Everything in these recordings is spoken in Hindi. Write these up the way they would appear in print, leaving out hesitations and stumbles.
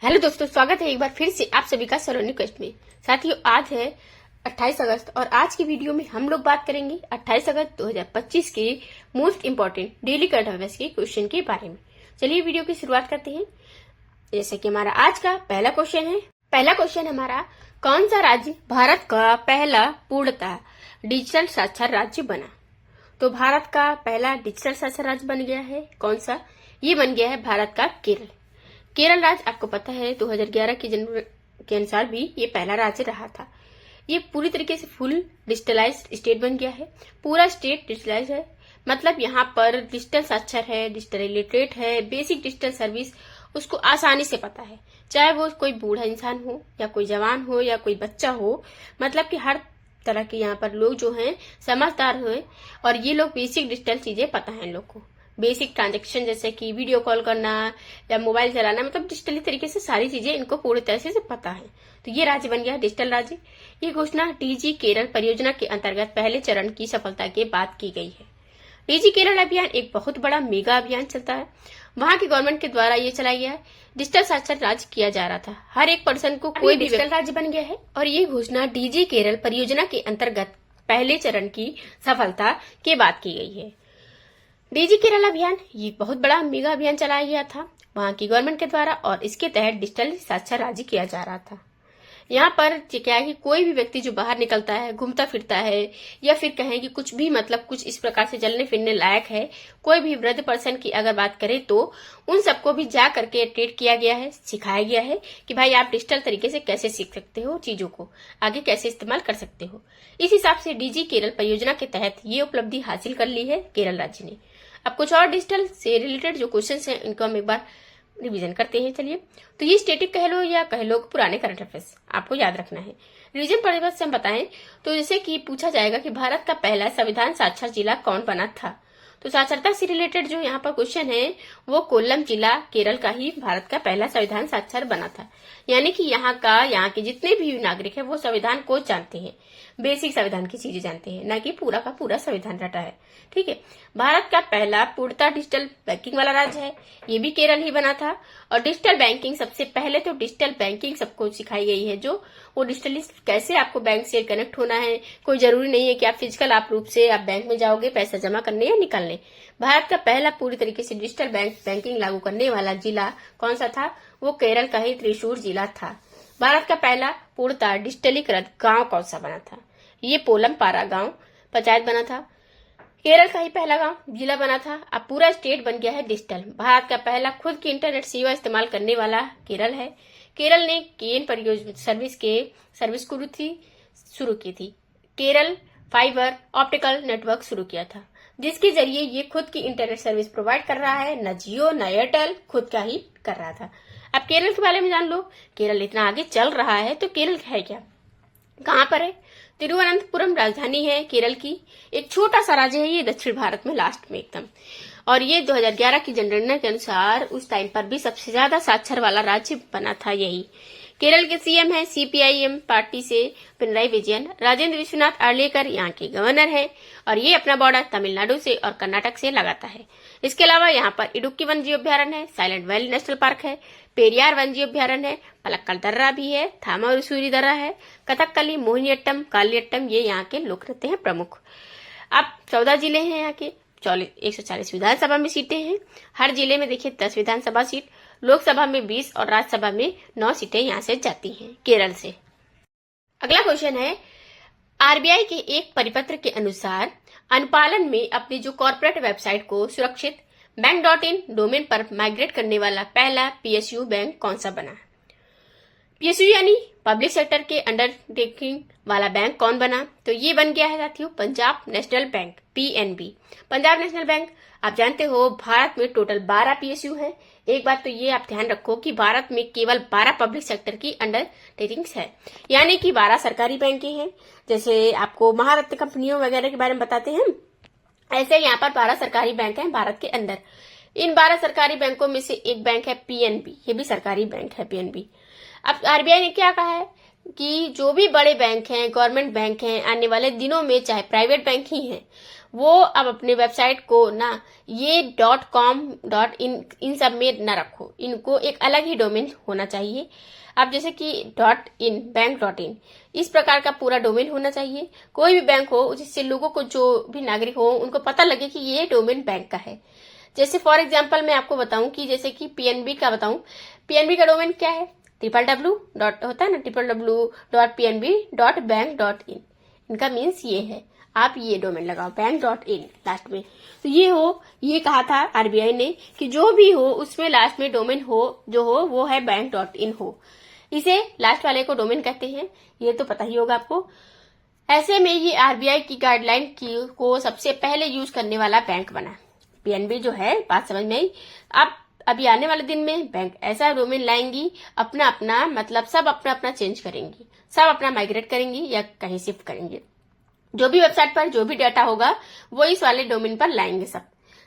हेलो दोस्तों, स्वागत है एक बार फिर से आप सभी का सलोनी क्वेस्ट में। साथियों, आज है 28 अगस्त और आज की वीडियो में हम लोग बात करेंगे 28 अगस्त 2025 के most important daily current affairs के क्वेश्चन के बारे में। चलिए वीडियो की शुरुआत करते हैं। जैसे कि हमारा आज का पहला क्वेश्चन है। पहला क्वेश्चन हमारा, कौन सा राज्य भारत का पहला पूर्णतः डिजिटल साक्षर राज्य बना? तो भारत का पहला डिजिटल साक्षर राज्य बन गया है कौन सा? ये बन गया है भारत का केरल। केरल राज्य आपको पता है 2011 की जनगणना के अनुसार भी ये पहला राज्य रहा था। ये पूरी तरीके से फुल डिजिटलाइज्ड स्टेट बन गया है। पूरा स्टेट डिजिटलाइज है, मतलब यहाँ पर डिजिटल साक्षर है, डिजिटल इलिटरेट है, बेसिक डिजिटल सर्विस उसको आसानी से पता है, चाहे वो कोई बूढ़ा इंसान हो या कोई जवान हो या कोई बच्चा हो। मतलब कि हर तरह के यहाँ पर लोग जो हैं समझदार हुए और ये लोग बेसिक डिजिटल चीजें पता है इन लोग को। बेसिक ट्रांजैक्शन जैसे कि वीडियो कॉल करना या मोबाइल चलाना, मतलब डिजिटली तरीके से सारी चीजें इनको पूरी तरह से पता है। तो ये राज्य बन गया डिजिटल राज्य। ये घोषणा डीजी केरल परियोजना के अंतर्गत पहले चरण की सफलता के बाद की गई है। डीजी केरल अभियान एक बहुत बड़ा मेगा अभियान चलता है। वहां की गवर्नमेंट के द्वारा ये चलाया गया है। डिजिटल साक्षर राज्य किया जा रहा था, हर एक पर्सन को कोई भी डिजिटल राज्य बन गया है। और ये घोषणा डीजी केरल परियोजना के अंतर्गत पहले चरण की सफलता के बाद की गई है। डीजी केरल अभियान ये बहुत बड़ा मेगा अभियान चलाया गया था वहां की गवर्नमेंट के द्वारा और इसके तहत डिजिटल साक्षर राज्य किया जा रहा था। यहाँ पर क्या है कि कोई भी व्यक्ति जो बाहर निकलता है, घूमता फिरता है या फिर कहें कि कुछ भी मतलब कुछ इस प्रकार से चलने फिरने लायक है, कोई भी वृद्ध पर्सन की अगर बात करें तो उन सबको भी जा करके ट्रेड किया गया है, सिखाया गया है कि भाई आप डिजिटल तरीके से कैसे सीख सकते हो, चीजों को आगे कैसे इस्तेमाल कर सकते हो। इस हिसाब से डीजी केरल परियोजना के तहत ये उपलब्धि हासिल कर ली है केरल राज्य ने। अब कुछ और डिजिटल से रिलेटेड जो क्वेश्चन हैं इनको हम एक बार रिवीजन करते हैं। चलिए, तो ये स्टेटिक कह लो या कह लो पुराने करंट अफेयर्स आपको याद रखना है। रिवीजन परिवर्तन से हम बताएं तो जैसे कि पूछा जाएगा कि भारत का पहला संविधान साक्षर जिला कौन बना था, तो साक्षरता से रिलेटेड जो यहाँ पर क्वेश्चन है वो कोल्लम जिला केरल का ही भारत का पहला संविधान साक्षर बना था। यानी कि यहाँ के जितने भी नागरिक है वो संविधान को जानते हैं, बेसिक संविधान की चीजें जानते हैं, न कि पूरा का पूरा संविधान रटा है। ठीक है, भारत का पहला पूर्णतः डिजिटल बैंकिंग वाला राज्य है, ये भी केरल ही बना था। और डिजिटल बैंकिंग सबसे पहले तो डिजिटल बैंकिंग सबको सिखाई गई है, जो वो डिजिटली कैसे आपको बैंक से कनेक्ट होना है। कोई जरूरी नहीं है कि आप फिजिकल आप रूप से आप बैंक में जाओगे पैसा जमा करने या निकालने। भारत का पहला पूरी तरीके से डिजिटल बैंकिंग लागू करने वाला जिला कौन सा था? वो केरल का ही त्रिशूर जिला था। भारत का पहला पूर्णतः डिजिटलीकृत गांव कौन सा बना था? ये पोलमपारा गांव पंचायत बना था। केरल का ही पहला गांव जिला बना था। अब पूरा स्टेट बन गया है डिजिटल। भारत का पहला खुद की इंटरनेट सेवा इस्तेमाल करने वाला केरल है। केरल ने केन परियोजना सर्विस शुरू की थी। केरल फाइबर ऑप्टिकल नेटवर्क शुरू किया था, जिसके जरिए ये खुद की इंटरनेट सर्विस प्रोवाइड कर रहा है। न जियो न एयरटेल, खुद का ही कर रहा था। अब केरल के बारे में जान लो। केरल इतना आगे चल रहा है तो केरल है क्या, कहाँ पर है? तिरुवनंतपुरम राजधानी है केरल की। एक छोटा सा राज्य है ये, दक्षिण भारत में लास्ट में एकदम। और ये 2011 की जनगणना के अनुसार उस टाइम पर भी सबसे ज्यादा साक्षर वाला राज्य बना था यही। केरल के सीएम है सीपीआईएम पार्टी से पिनराई विजयन। राजेंद्र विश्वनाथ आर्लेकर यहाँ के गवर्नर है और ये अपना बॉर्डर तमिलनाडु से और कर्नाटक से लगाता है। इसके अलावा यहाँ पर इडुक्की वन्यजीव अभ्यारण्य है, साइलेंट वैली नेशनल पार्क है, पेरियार वन्यजीव अभ्यारण्य है, पलक्कल दर्रा भी है, थामारुसूरी दर्रा है, कथकली, मोहिनीअट्टम, कालियट्टम ये यहाँ के लोक नृत्य हैं प्रमुख। अब 14 जिले हैं यहाँ के, 140 विधानसभा में सीटें हैं। हर जिले में देखिए 10 विधानसभा सीट, लोकसभा में 20 और राज्यसभा में 9 सीटें यहाँ से जाती हैं केरल से। अगला क्वेश्चन है, आरबीआई के एक परिपत्र के अनुसार अनुपालन में अपनी जो कॉर्पोरेट वेबसाइट को सुरक्षित बैंक.in डोमेन पर माइग्रेट करने वाला पहला पीएसयू बैंक कौन सा बना? पीएसयू यानी पब्लिक सेक्टर के अंडरटेकिंग वाला बैंक कौन बना? तो ये बन गया है साथियों Punjab national bank, PNB. Punjab national bank आप जानते हो भारत में टोटल 12 पीएसयू है। एक बात तो ये आप ध्यान रखो कि भारत में केवल 12 पब्लिक सेक्टर की अंडरटेकिंग्स है, यानी कि 12 सरकारी बैंकें हैं। जैसे आपको महारत्न कंपनियों वगैरह के बारे में बताते हैं, ऐसे यहाँ पर 12 सरकारी बैंक हैं भारत के अंदर। इन 12 सरकारी बैंकों में से एक बैंक है पीएनबी, ये भी सरकारी बैंक है पीएनबी। अब आरबीआई ने क्या कहा है कि जो भी बड़े बैंक हैं, गवर्नमेंट बैंक हैं, आने वाले दिनों में चाहे प्राइवेट बैंक ही हैं, वो अब अपने वेबसाइट को ना ये .com .in सब में ना रखो, इनको एक अलग ही डोमेन होना चाहिए। अब जैसे कि .in बैंक.in इस प्रकार का पूरा डोमेन होना चाहिए। कोई भी बैंक हो जिससे लोगों को, जो भी नागरिक हो, उनको पता लगे कि ये डोमेन बैंक का है। जैसे फॉर एग्जाम्पल मैं आपको बताऊं कि जैसे कि पीएनबी का बताऊं, पीएनबी का डोमेन क्या है, www होता है ना, www.pnb.bank.in इनका मीन्स ये है। आप ये डोमेन लगाओ बैंक.in लास्ट में। तो ये कहा था आरबीआई ने कि जो भी हो उसमें लास्ट में डोमेन हो जो हो वो है बैंक.in हो। इसे लास्ट वाले को डोमेन कहते हैं, ये तो पता ही होगा आपको। ऐसे में ये आरबीआई की गाइडलाइन को सबसे पहले यूज करने वाला बैंक बना। पीएनबी जो है, बात समझ में आई। अब अभी आने वाले दिन में बैंक ऐसा डोमेन लाएंगी, अपना अपना मतलब सब अपना अपना चेंज करेंगी, सब अपना माइग्रेट करेंगी या कहीं शिफ्ट करेंगे। जो भी वेबसाइट पर जो भी डाटा होगा वो इस वाले डोमेन पर लाएंगे सब।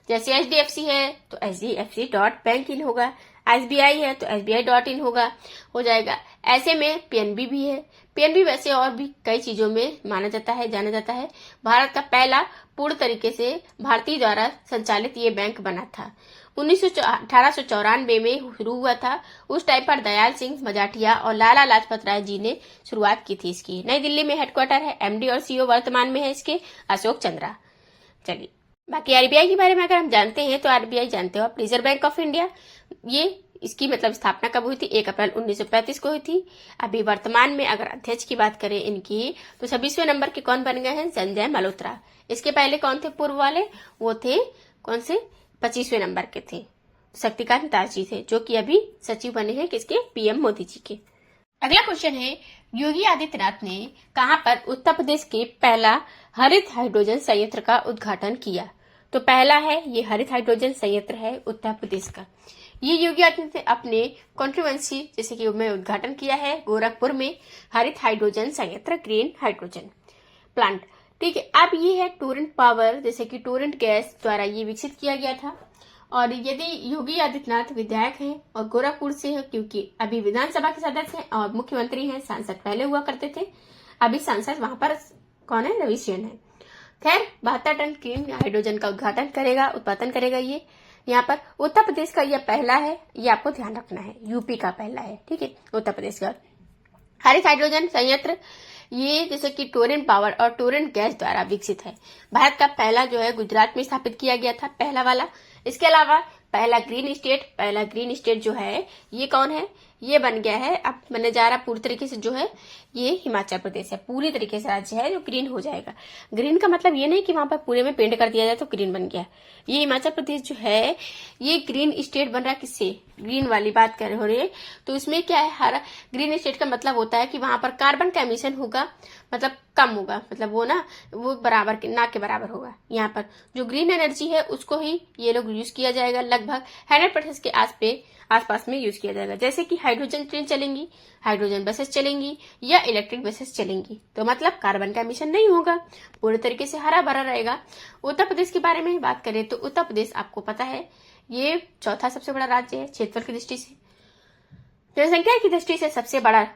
जैसे एचडीएफसी है तो HDFC.bank.in होगा, एसबीआई है तो SBI.in होगा, हो जाएगा। ऐसे में पीएनबी भी है। पीएनबी वैसे और भी कई चीजों में माना जाता है, जाना जाता है। भारत का पहला पूर्ण तरीके से भारतीय द्वारा संचालित ये बैंक बना था। 1894 में शुरू हुआ था। उस टाइम पर दयाल सिंह मजाठिया और लाला लाजपत राय जी ने शुरुआत की थी इसकी। नई दिल्ली में हेडक्वार्टर है। एमडी और सीईओ वर्तमान में है इसके अशोक चंद्रा। चलिए, बाकी आरबीआई के बारे में अगर हम जानते हैं तो आरबीआई जानते हो आप, रिजर्व बैंक ऑफ इंडिया। ये इसकी मतलब स्थापना कब हुई थी, 1 अप्रैल 1935 को हुई थी। अभी वर्तमान में अगर अध्यक्ष की बात करें इनकी, तो 26वें नंबर के कौन बन गए हैं, संजय मल्होत्रा। इसके पहले कौन थे पूर्व वाले, वो थे कौन से, 25वें नंबर के थे, शक्तिकांत दास जी थे, जो कि अभी सचिव बने हैं किसके, पीएम मोदी जी के। अगला क्वेश्चन है, योगी आदित्यनाथ ने कहां पर उत्तर प्रदेश के पहला हरित हाइड्रोजन संयंत्र का उद्घाटन किया। तो पहला है ये हरित हाइड्रोजन संयंत्र है उत्तर प्रदेश का। ये योगी आदित्यनाथ ने अपने कॉन्स्टिट्यूएंसी जैसे कि में उद्घाटन किया है गोरखपुर में, हरित हाइड्रोजन संयंत्र, ग्रीन हाइड्रोजन प्लांट। ठीक है, अब ये है टोरेंट पावर, जैसे कि टोरेंट गैस द्वारा ये विकसित किया गया था। और यदि योगी आदित्यनाथ विधायक हैं और गोरखपुर से हैं, क्योंकि अभी विधानसभा के सदस्य हैं और मुख्यमंत्री हैं, सांसद पहले हुआ करते थे, अभी सांसद वहां पर कौन है, रवि सेन है। खैर 72 टन ग्रीन हाइड्रोजन का उद्घाटन करेगा, उत्पादन करेगा ये। यहाँ पर उत्तर प्रदेश का यह पहला है, ये आपको ध्यान रखना है, यूपी का पहला है, ठीक है, उत्तर प्रदेश का हरित हाइड्रोजन संयंत्र। ये जैसे कि टोरेंट पावर और टोरेंट गैस द्वारा विकसित है। भारत का पहला जो है गुजरात में स्थापित किया गया था, पहला वाला। इसके अलावा पहला ग्रीन स्टेट जो है ये कौन है, ये बन गया है, अब बनने जा रहा पूरी तरीके से जो है ये हिमाचल प्रदेश है। पूरी तरीके से राज्य है जो ग्रीन हो जाएगा। ग्रीन का मतलब ये नहीं कि वहां पर पूरे में पेंट कर दिया जाए तो ग्रीन बन गया। ये हिमाचल प्रदेश जो है ये ग्रीन स्टेट बन रहा है, किससे, ग्रीन वाली बात कर रहे हैं। तो इसमें क्या है, हर ग्रीन स्टेट का मतलब होता है कि वहां पर कार्बन का एमिशन होगा, मतलब कम होगा, मतलब वो ना वो बराबर ना के बराबर होगा। यहाँ पर जो ग्रीन एनर्जी है उसको ही ये लोग यूज किया जाएगा, लगभग 100% के आसपास में यूज किया जाएगा। जैसे कि हाइड्रोजन ट्रेन चलेंगी, हाइड्रोजन बसेस चलेंगी या इलेक्ट्रिक बसेस चलेंगी, तो मतलब कार्बन का एमिशन नहीं होगा, पूरे तरीके से हरा भरा रहेगा। उत्तर प्रदेश के बारे में बात करें तो उत्तर प्रदेश आपको पता है ये चौथा सबसे बड़ा राज्य है क्षेत्रफल की दृष्टि से, जनसंख्या की दृष्टि से सबसे बड़ा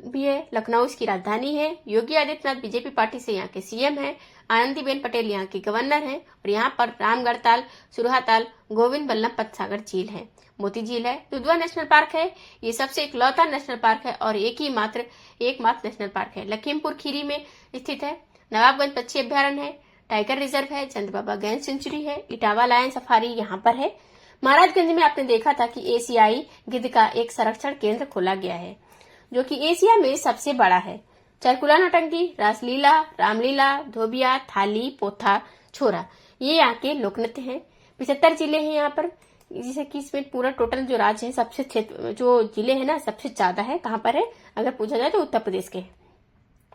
भी है। लखनऊ इसकी राजधानी है। योगी आदित्यनाथ बीजेपी पार्टी से यहाँ के सीएम हैं। आनंदीबेन पटेल यहाँ की गवर्नर हैं। और यहाँ पर रामगढ़ ताल, सुरहा ताल, गोविंद बल्लभ पंत सागर झील है, मोती झील है, दुधवा नेशनल पार्क है। ये सबसे इकलौता नेशनल पार्क है और एकमात्र नेशनल पार्क है। लखीमपुर खीरी में स्थित है। नवाबगंज पक्षी अभ्यारण्य है, टाइगर रिजर्व है, चंद्रबाबा गेंद सेंचुरी है, इटावा लायन सफारी यहाँ पर है। महाराजगंज में आपने देखा था कि एशियाई गिद्ध का एक संरक्षण केंद्र खोला गया है जो कि एशिया में सबसे बड़ा है। चरकुला नौटंकी, रासलीला, रामलीला, धोबिया, थाली, पोथा, छोरा ये यहाँ के लोकनृत्य हैं। 75 जिले हैं यहाँ पर, जैसे कि इसमें पूरा टोटल जो राज्य है, सबसे क्षेत्र जो जिले हैं ना सबसे ज्यादा है कहाँ पर है अगर पूछा जाए तो उत्तर प्रदेश के।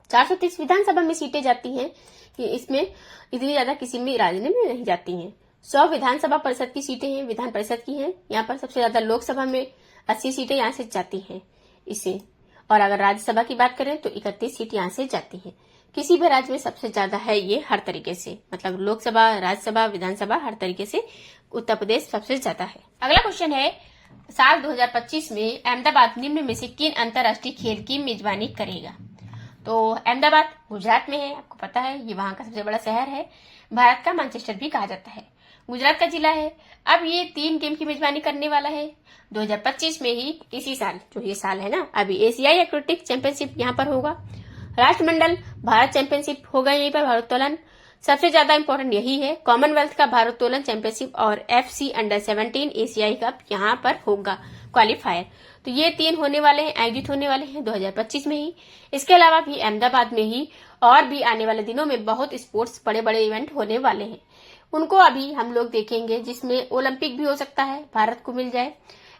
430 विधानसभा में सीटें जाती हैं, इसमें इतनी ज्यादा किसी भी राज्य में नहीं जाती हैं। 100 विधानसभा परिषद की सीटें हैं, विधान परिषद की हैं। यहाँ पर सबसे ज्यादा लोकसभा में 80 सीटें यहाँ से जाती हैं इसे। और अगर राज्यसभा की बात करें तो 31 सीट यहाँ से जाती हैं। किसी भी राज्य में सबसे ज्यादा है ये हर तरीके से, मतलब लोकसभा, राज्यसभा, विधानसभा हर तरीके से उत्तर प्रदेश सबसे ज्यादा है। अगला क्वेश्चन है, साल 2025 में अहमदाबाद निम्न में से किन अंतर्राष्ट्रीय खेल की मेजबानी करेगा? तो अहमदाबाद गुजरात में है, आपको पता है, ये वहां का सबसे बड़ा शहर है। भारत का मैनचेस्टर भी कहा जाता है, गुजरात का जिला है। अब ये 3 गेम की मेजबानी करने वाला है 2025 में ही, इसी साल, जो ये साल है ना अभी। एशियाई एथलेटिक्स चैंपियनशिप यहाँ पर होगा, राष्ट्रमंडल भारत चैंपियनशिप होगा यहीं पर, भारोत्तोलन सबसे ज्यादा इंपॉर्टेंट यही है। कॉमनवेल्थ का भारोत्तोलन चैंपियनशिप और FC अंडर-17 एशियाई कप यहाँ पर होगा क्वालिफायर। तो ये 3 होने वाले हैं, आयोजित होने वाले हैं 2025 में ही। इसके अलावा भी अहमदाबाद में ही और भी आने वाले दिनों में बहुत स्पोर्ट्स बड़े बड़े इवेंट होने वाले हैं, उनको अभी हम लोग देखेंगे, जिसमें ओलंपिक भी हो सकता है, भारत को मिल जाए,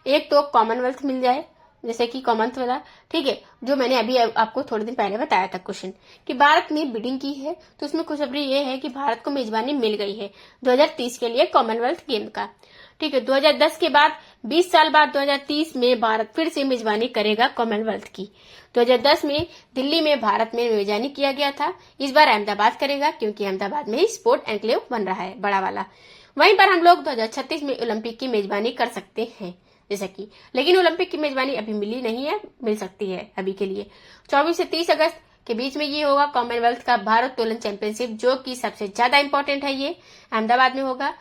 एक तो कॉमनवेल्थ मिल जाए, जैसे कि कॉमनवेल्थ वाला, ठीक है, जो मैंने अभी आपको थोड़े दिन पहले बताया था क्वेश्चन, कि भारत ने बिडिंग की है, तो उसमें खुशखबरी ये है कि भारत को मेजबानी मिल गई है 2030 के लिए कॉमनवेल्थ गेम का, ठीक है। 2010 के बाद 20 साल बाद 2030 में भारत फिर से मेजबानी करेगा कॉमनवेल्थ की। 2010 में दिल्ली में भारत में मेजबानी किया गया था, इस बार अहमदाबाद करेगा, क्योंकि अहमदाबाद में ही स्पोर्ट एनक्लेव बन रहा है बड़ा वाला। वहीं पर हम लोग 2036 में ओलंपिक की मेजबानी कर सकते हैं, जैसा कि, लेकिन ओलंपिक की मेजबानी अभी मिली नहीं है, मिल सकती है अभी के लिए। 24 से 30 अगस्त के बीच में ये होगा कॉमनवेल्थ का भारोत्तोलन चैंपियनशिप, जो कि सबसे ज्यादा इंपॉर्टेंट है, ये अहमदाबाद में होगा।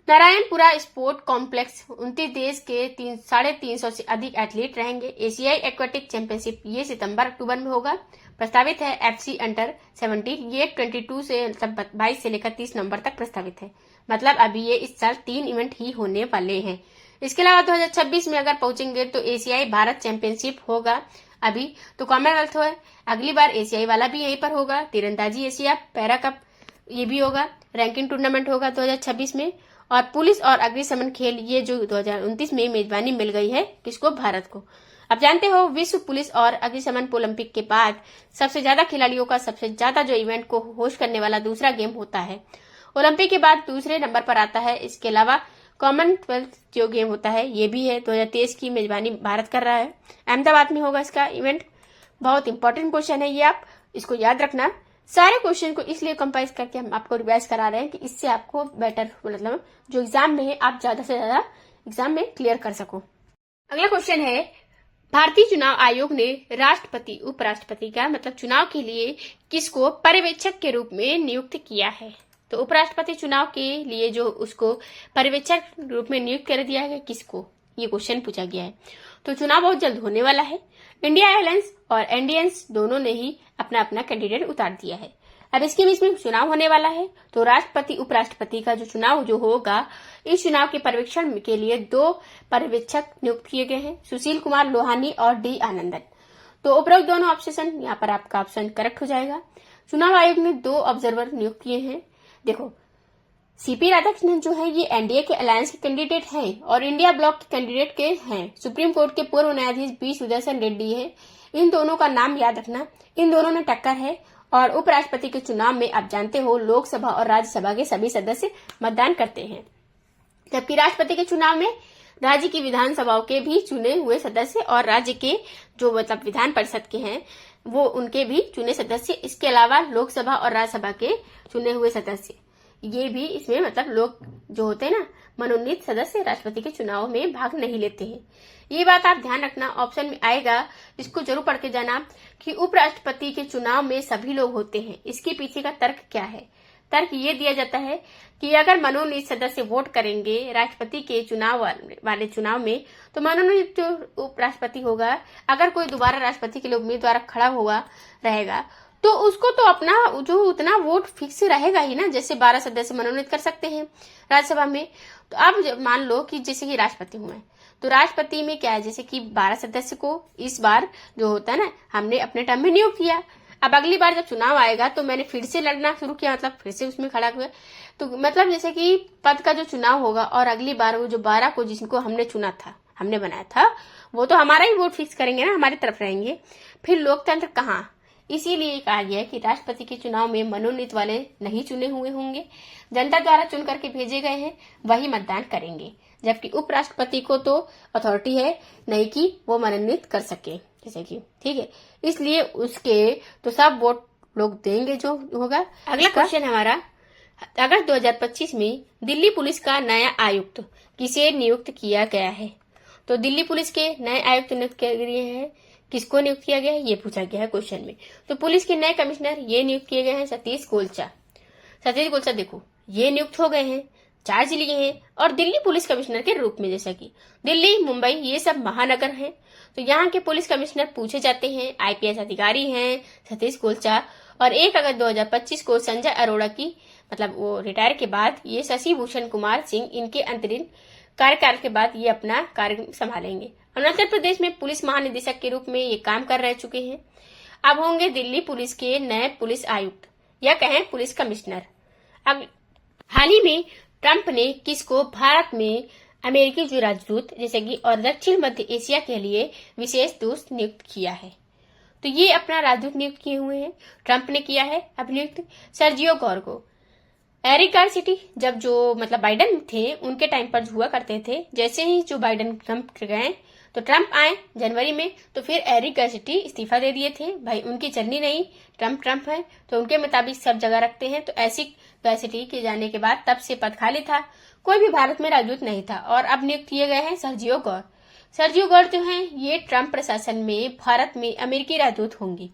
नारायणपुरा स्पोर्ट कॉम्प्लेक्स, 29 देश के 350 से अधिक एथलीट रहेंगे। एशियाई एक्वेटिक चैंपियनशिप ये सितंबर अक्टूबर में होगा, प्रस्तावित है। FC अंडर-17 ये 22 से 22 से लेकर 30 नवंबर तक प्रस्तावित है, मतलब अभी ये इस साल 3 इवेंट ही होने वाले हैं। इसके अलावा 2026 में अगर पहुंचेंगे तो एशियाई भारत चैंपियनशिप होगा, अभी तो कॉमनवेल्थ है, अगली बार एशियाई वाला भी यहीं पर होगा। तीरंदाजी एशिया पैरा कप ये भी होगा, रैंकिंग टूर्नामेंट होगा 2026 में। और पुलिस और अग्निशमन खेल ये जो 2029 में मेजबानी मिल गई है, किसको? भारत को। अब जानते हो विश्व पुलिस और अग्निशमन ओलंपिक के बाद सबसे ज्यादा खिलाड़ियों का सबसे ज्यादा जो इवेंट को होस्ट करने वाला दूसरा गेम होता है, ओलंपिक के बाद दूसरे नंबर पर आता है। इसके अलावा कॉमनवेल्थ जो गेम होता है ये भी है, 2023 की मेजबानी भारत कर रहा है, अहमदाबाद में होगा इसका इवेंट। बहुत इंपॉर्टेंट क्वेश्चन है ये, आप इसको याद रखना। सारे क्वेश्चन को इसलिए कंपाइज करके हम आपको रिवाइज करा रहे हैं कि इससे आपको बेटर, मतलब जो एग्जाम में है, आप ज्यादा से ज्यादा एग्जाम में क्लियर कर सको। अगला क्वेश्चन है, भारतीय चुनाव आयोग ने राष्ट्रपति उपराष्ट्रपति का मतलब चुनाव के लिए किसको पर्यवेक्षक के रूप में नियुक्त किया है? तो उपराष्ट्रपति चुनाव के लिए जो उसको पर्यवेक्षक रूप में नियुक्त कर दिया है, किसको? ये क्वेश्चन पूछा गया है। तो चुनाव बहुत जल्द होने वाला है। इंडिया अलायंस और एनडीएस दोनों ने ही अपना अपना कैंडिडेट उतार दिया है। अब इसके बीच में चुनाव होने वाला है, तो राष्ट्रपति उपराष्ट्रपति का जो चुनाव जो होगा, इस चुनाव के पर्यवेक्षण के लिए 2 पर्यवेक्षक नियुक्त किए गए हैं, सुशील कुमार लोहानी और D आनंदन। तो उपरोक्त दोनों ऑप्शन, यहाँ पर आपका ऑप्शन करेक्ट हो जाएगा। चुनाव आयोग ने 2 ऑब्जर्वर नियुक्त किए हैं। देखो, CP राधाकृष्णन जो है ये एनडीए के अलायंस के कैंडिडेट हैं और इंडिया ब्लॉक के कैंडिडेट के हैं। सुप्रीम कोर्ट के पूर्व न्यायाधीश B सुदर्शन रेड्डी है, इन दोनों का नाम याद रखना, इन दोनों में टक्कर है। और उपराष्ट्रपति के चुनाव में आप जानते हो लोकसभा और राज्यसभा के सभी सदस्य मतदान करते हैं, जबकि राष्ट्रपति के चुनाव में राज्य की विधानसभाओं के भी चुने हुए सदस्य और राज्य के जो मतलब विधान परिषद के हैं वो उनके भी चुने सदस्य, इसके अलावा लोकसभा और राज्यसभा के चुने हुए सदस्य, ये भी इसमें मतलब लोग जो होते हैं ना मनोनीत सदस्य राष्ट्रपति के चुनाव में भाग नहीं लेते हैं। ये बात आप ध्यान रखना, ऑप्शन में आएगा, इसको जरूर पढ़ के जाना कि उपराष्ट्रपति के चुनाव में सभी लोग होते हैं। इसके पीछे का तर्क क्या है? तर्क ये दिया जाता है कि अगर मनोनीत सदस्य वोट करेंगे राष्ट्रपति के चुनाव वाले चुनाव में, तो मनोनीत जो उपराष्ट्रपति होगा, अगर कोई दोबारा राष्ट्रपति के लिए उम्मीदवार खड़ा हुआ रहेगा तो उसको तो अपना जो उतना वोट फिक्स रहेगा ही ना, जैसे 12 सदस्य मनोनीत कर सकते हैं राज्यसभा में। तो अब मान लो कि जैसे कि राष्ट्रपति हूं मैं, तो राष्ट्रपति में क्या है, जैसे कि 12 सदस्य को इस बार जो होता है ना हमने अपने टर्म में नियुक्त किया। अब अगली बार जब चुनाव आएगा तो मैंने फिर से लड़ना शुरू किया, मतलब फिर से उसमें खड़ा हुआ, तो मतलब जैसे कि पद का जो चुनाव होगा और अगली बार वो जो 12 को जिनको हमने चुना था, हमने बनाया था, वो तो हमारा ही वोट फिक्स करेंगे ना, हमारी तरफ रहेंगे। फिर लोकतंत्र कहाँ? इसीलिए कहा गया है कि राष्ट्रपति के चुनाव में मनोनीत वाले नहीं चुने हुए होंगे, जनता द्वारा चुन करके भेजे गए हैं वही मतदान करेंगे, जबकि उपराष्ट्रपति को तो अथॉरिटी है नहीं कि वो मनोनीत कर सके, जैसे कि ठीक है, इसलिए उसके तो सब वोट लोग देंगे जो होगा। अगला क्वेश्चन हमारा, अगस्त 2025 में दिल्ली पुलिस का नया आयुक्त किसे नियुक्त किया गया है? तो दिल्ली पुलिस के नए आयुक्त नियुक्त किए गए हैं। किसको नियुक्त किया गया है ये पूछा गया है क्वेश्चन में। तो पुलिस के नए कमिश्नर ये नियुक्त किए गए हैं सतीश गोलचा। सतीश गोलचा देखो ये नियुक्त हो गए हैं, चार्ज लिए हैं और दिल्ली पुलिस कमिश्नर के रूप में, जैसा कि दिल्ली, मुंबई ये सब महानगर हैं, तो यहाँ के पुलिस कमिश्नर पूछे जाते हैं आईपीएस अधिकारी हैं सतीश गोलचा। और 1 अगस्त 2025 को संजय अरोड़ा की मतलब वो रिटायर के बाद ये शशि भूषण कुमार सिंह इनके अंतरिम कार्यकाल के बाद ये अपना कार्य संभालेंगे। अरुणाचल प्रदेश में पुलिस महानिदेशक के रूप में ये काम कर रह चुके हैं। अब होंगे दिल्ली पुलिस के नए पुलिस आयुक्त या कहें पुलिस कमिश्नर। अब हाल ही में ट्रंप ने किसको भारत में अमेरिकी जो राजदूत जैसे कि और दक्षिण मध्य एशिया के लिए विशेष दूत नियुक्त किया है। तो ये अपना राजदूत नियुक्त किए हुए हैं, ट्रंप ने किया है अब नियुक्त सर्जियो गौर को। एरिक सिटी जब जो मतलब बाइडन थे उनके टाइम पर हुआ करते थे, जैसे ही जो बाइडन ट्रंप गए तो ट्रंप आए जनवरी में, तो फिर एरिक सिटी इस्तीफा दे दिए थे। भाई उनकी चलनी नहीं, ट्रंप है तो उनके मुताबिक सब जगह रखते हैं। तो ऐसी कैसिटी के जाने के बाद तब से पद खाली था, कोई भी भारत में राजदूत नहीं था और अब नियुक्त किए गए हैं सर्जियो गौर। सर्जियो गौर जो हैं ये ट्रंप प्रशासन में भारत में अमेरिकी राजदूत होंगी,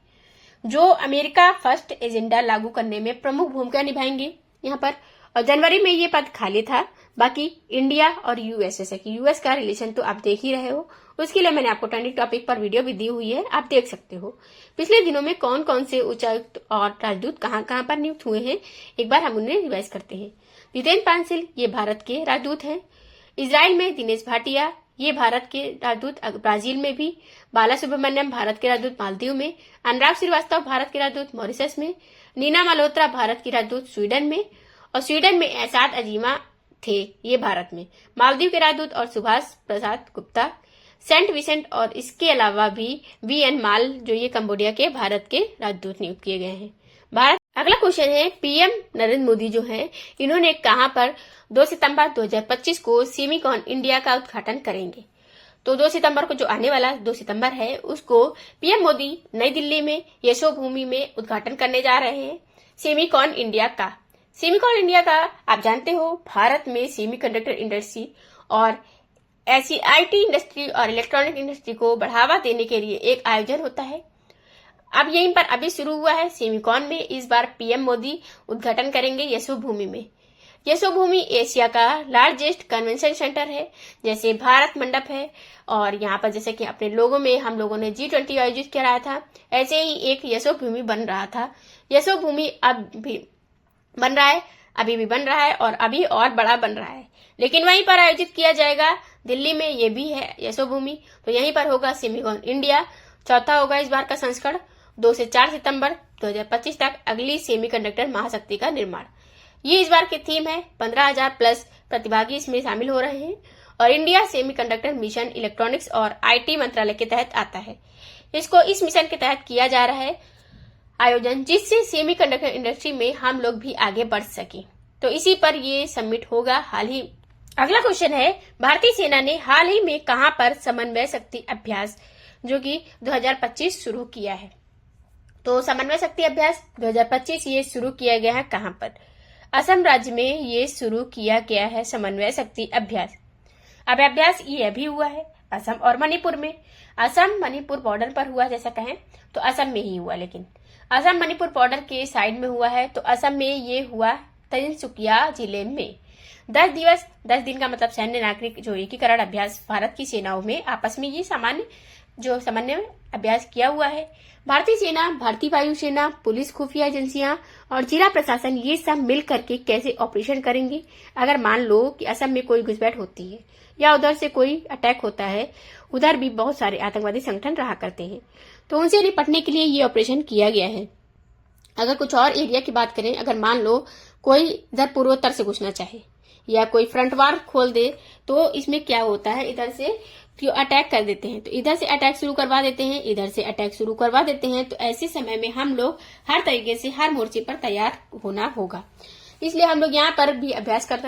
जो अमेरिका फर्स्ट एजेंडा लागू करने में प्रमुख भूमिका निभाएंगे यहाँ पर। और जनवरी में ये पद खाली था। बाकी इंडिया और यूएस, जैसे कि यूएस का रिलेशन तो आप देख ही रहे हो, उसके लिए मैंने आपको ट्रेंडिंग टॉपिक पर वीडियो भी दी हुई है, आप देख सकते हो। पिछले दिनों में कौन कौन से उच्चायुक्त और राजदूत कहाँ कहाँ पर नियुक्त हुए हैं एक बार हम उन्हें रिवाइज करते हैं। जितेंद्र पांसिल ये भारत के राजदूत हैं। इजराइल में दिनेश भाटिया ये भारत के राजदूत। ब्राजील में भी बाला सुब्रमण्यम भारत के राजदूत मालदीव में। अनुराग श्रीवास्तव भारत के राजदूत मॉरिशस में। नीना मल्होत्रा भारत की राजदूत स्वीडन में। और स्वीडन में एहसाद अजीमा थे ये भारत में। मालदीव के राजदूत और सुभाष प्रसाद गुप्ता सेंट विसेंट और इसके अलावा भी वीएन माल जो ये कंबोडिया के भारत के राजदूत नियुक्त किए गए हैं। भारत अगला क्वेश्चन है पीएम नरेंद्र मोदी जो है इन्होंने कहां पर 2 सितंबर 2025 को सेमिकॉन इंडिया का उद्घाटन करेंगे। तो 2 सितंबर को जो आने वाला 2 सितंबर है उसको पीएम मोदी नई दिल्ली में यशोभूमि में उद्घाटन करने जा रहे हैं सेमिकॉन इंडिया का। सेमिकॉन इंडिया का आप जानते हो भारत में सेमीकंडक्टर इंडस्ट्री और ऐसी आईटी इंडस्ट्री और इलेक्ट्रॉनिक इंडस्ट्री को बढ़ावा देने के लिए एक आयोजन होता है। अब यहीं पर अभी शुरू हुआ है सेमिकॉन में। इस बार पीएम मोदी उद्घाटन करेंगे यशोभूमि में। यशोभूमि एशिया का लार्जेस्ट कन्वेंशन सेंटर है, जैसे भारत मंडप है और यहाँ पर जैसे कि अपने लोगों में हम लोगों ने G20 आयोजित किया रहा था, ऐसे ही एक यशोभूमि बन रहा था। यशोभूमि अब भी बन रहा है, अभी भी बन रहा है और अभी और बड़ा बन रहा है, लेकिन वहीं पर आयोजित किया जाएगा। दिल्ली में ये भी है यशोभूमि, तो यहीं पर होगा सेमिकॉन इंडिया। चौथा होगा इस बार का संस्करण। 2 से 4 सितंबर 2025 तक अगली सेमीकंडक्टर महाशक्ति का निर्माण, ये इस बार की थीम है। 15,000 प्लस प्रतिभागी इसमें शामिल हो रहे हैं और इंडिया सेमीकंडक्टर मिशन इलेक्ट्रॉनिक्स और आईटी मंत्रालय के तहत आता है। इसको इस मिशन के तहत किया जा रहा है आयोजन, जिससे सेमीकंडक्टर इंडस्ट्री में हम लोग भी आगे बढ़ सके। तो इसी पर ये समिट होगा हाल ही। अगला क्वेश्चन है भारतीय सेना ने हाल ही में कहां पर समन्वय शक्ति अभ्यास जो कि 2025 शुरू किया है। तो समन्वय शक्ति अभ्यास 2025 ये शुरू किया गया है कहां पर? असम राज्य में ये शुरू किया गया है समन्वय शक्ति अभ्यास। अब अभ्यास ये अभी हुआ है असम और मणिपुर में। असम मणिपुर बॉर्डर पर हुआ, जैसा कहें तो असम में ही हुआ, लेकिन असम मणिपुर बॉर्डर के साइड में हुआ है। तो असम में ये हुआ तिनसुकिया जिले में। 10 दिन का मतलब सैन्य नागरिक जो एकीकरण अभ्यास भारत की सेनाओं में आपस में ये सामान्य अभ्यास किया हुआ है। भारतीय सेना, भारतीय वायुसेना, पुलिस, खुफिया एजेंसियां और जिला प्रशासन ये सब मिल करके कैसे ऑपरेशन करेंगे अगर मान लो कि असम में कोई घुसपैठ होती है या उधर से कोई अटैक होता है। उधर भी बहुत सारे आतंकवादी संगठन रहा करते हैं, तो उनसे निपटने के लिए ये ऑपरेशन किया गया है। अगर कुछ और एरिया की बात करें, अगर मान लो कोई इधर पूर्वोत्तर से घुसना चाहे या कोई फ्रंट वार खोल दे, तो इसमें क्या होता है इधर से अटैक कर देते हैं, तो इधर से अटैक शुरू करवा देते हैं, इधर से अटैक शुरू करवा देते हैं। तो ऐसे समय में हम लोग हर तरीके से हर मोर्चे पर तैयार होना होगा। इसलिए हम लोग यहाँ पर भी अभ्यास कर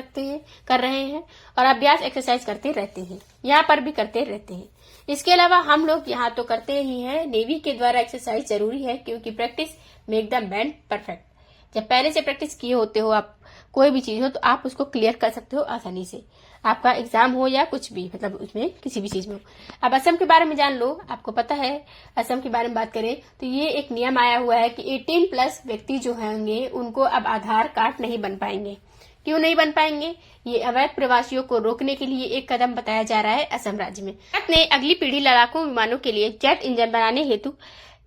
रहे हैं और अभ्यास एक्सरसाइज करते रहते हैं, यहाँ पर भी करते रहते हैं। इसके अलावा हम लोग यहाँ तो करते ही हैं, नेवी के द्वारा एक्सरसाइज जरूरी है, क्योंकि practice make the man perfect. जब पहले से प्रैक्टिस किए होते हो आप कोई भी चीज हो तो आप उसको क्लियर कर सकते हो आसानी से, आपका एग्जाम हो या कुछ भी, मतलब उसमें किसी भी चीज में हो। अब असम के बारे में जान लो। आपको पता है असम के बारे में बात करें तो ये एक नियम आया हुआ है कि 18+ व्यक्ति जो होंगे उनको अब आधार कार्ड नहीं बन पाएंगे। क्यों नहीं बन पाएंगे? ये अवैध प्रवासियों को रोकने के लिए एक कदम बताया जा रहा है असम राज्य में। भारत ने अगली पीढ़ी लड़ाकू विमानों के लिए जेट इंजन बनाने हेतु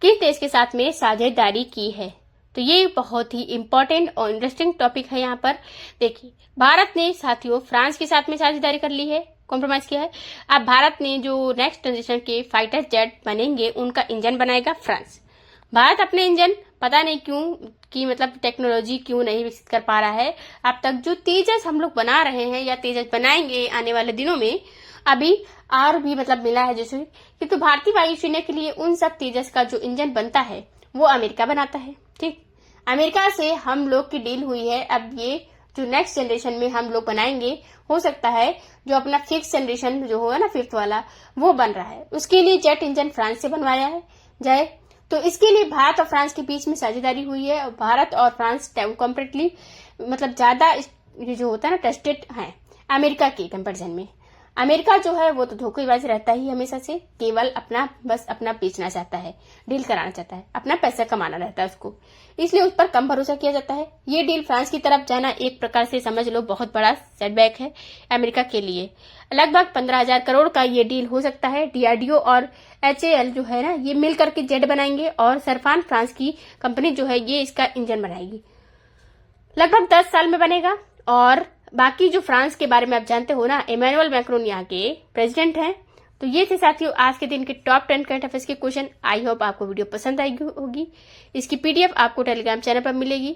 किस देश के साथ में साझेदारी की है? तो ये बहुत ही इंपॉर्टेंट और इंटरेस्टिंग टॉपिक है। यहाँ पर देखिए, भारत ने साथियों फ्रांस के साथ में साझेदारी कर ली है, कॉम्प्रोमाइज किया है। अब भारत ने जो नेक्स्ट जनरेशन के फाइटर जेट बनेंगे उनका इंजन बनाएगा फ्रांस। भारत अपने इंजन पता नहीं क्यों कि मतलब टेक्नोलॉजी क्यों नहीं विकसित कर पा रहा है। अब तक जो तेजस हम लोग बना रहे हैं या तेजस बनाएंगे आने वाले दिनों में, अभी और भी मतलब मिला है जैसे कि तो भारतीय वायुसेना के लिए उन सब तेजस का जो इंजन बनता है वो अमेरिका बनाता है। ठीक, अमेरिका से हम लोग की डील हुई है। अब ये जो नेक्स्ट जनरेशन में हम लोग बनाएंगे, हो सकता है जो अपना 5th जनरेशन जो होगा ना, 5th वाला, वो बन रहा है। उसके लिए जेट इंजन फ्रांस से बनवाया है जाए। तो इसके लिए भारत और फ्रांस के बीच में साझेदारी हुई है। और भारत और फ्रांस कॉम्पैरेटिवली मतलब ज्यादा जो होता है ना टेस्टेड है अमेरिका के कंपैरिजन में। अमेरिका जो है वो तो धोखेबाज रहता ही हमेशा से, केवल बस अपना बेचना चाहता है, डील कराना चाहता है, अपना पैसा कमाना रहता है उसको, इसलिए उस पर कम भरोसा किया जाता है। ये डील फ्रांस की तरफ जाना एक प्रकार से समझ लो बहुत बड़ा सेटबैक है अमेरिका के लिए। लगभग 15,000 करोड़ का ये डील हो सकता है। DRDO और HAL जो है ना, ये मिल करके जेट बनाएंगे और सरफान फ्रांस की कंपनी जो है ये इसका इंजन बनाएगी। लगभग 10 साल में बनेगा। और बाकी जो फ्रांस के बारे में आप जानते हो ना, इमैनुअल मैक्रोन यहाँ के प्रेसिडेंट हैं। तो ये थे साथियों आज के दिन के टॉप 10 करंट अफेयर्स के क्वेश्चन। आई होप आपको वीडियो पसंद आई होगी। इसकी PDF आपको टेलीग्राम चैनल पर मिलेगी।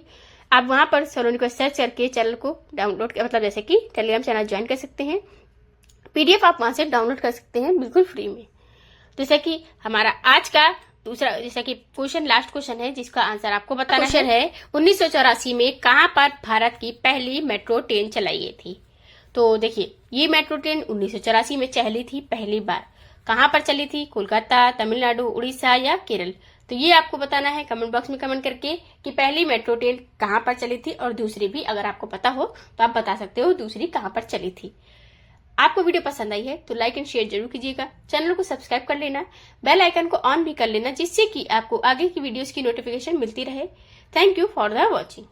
आप वहां पर सलोनी को सर्च करके चैनल को डाउनलोड मतलब जैसे कि टेलीग्राम चैनल ज्वाइन कर सकते हैं। PDF आप वहां से डाउनलोड कर सकते हैं बिल्कुल फ्री में। जैसा कि हमारा आज का दूसरा जैसा कि क्वेश्चन लास्ट क्वेश्चन है जिसका आंसर आपको बताना है। 1984 में कहां पर भारत की पहली मेट्रो ट्रेन चलाई गई थी? तो देखिए, ये मेट्रो ट्रेन 1984 में चली थी पहली बार। कहां पर चली थी? कोलकाता, तमिलनाडु, उड़ीसा या केरल? तो ये आपको बताना है कमेंट बॉक्स में कमेंट करके कि पहली मेट्रो ट्रेन कहां पर चली थी। और दूसरी भी अगर आपको पता हो तो आप बता सकते हो दूसरी कहां पर चली थी। आपको वीडियो पसंद आई है तो लाइक एंड शेयर जरूर कीजिएगा। चैनल को सब्सक्राइब कर लेना, बेल आइकन को ऑन भी कर लेना, जिससे कि आपको आगे की वीडियोस की नोटिफिकेशन मिलती रहे। Thank you for the watching.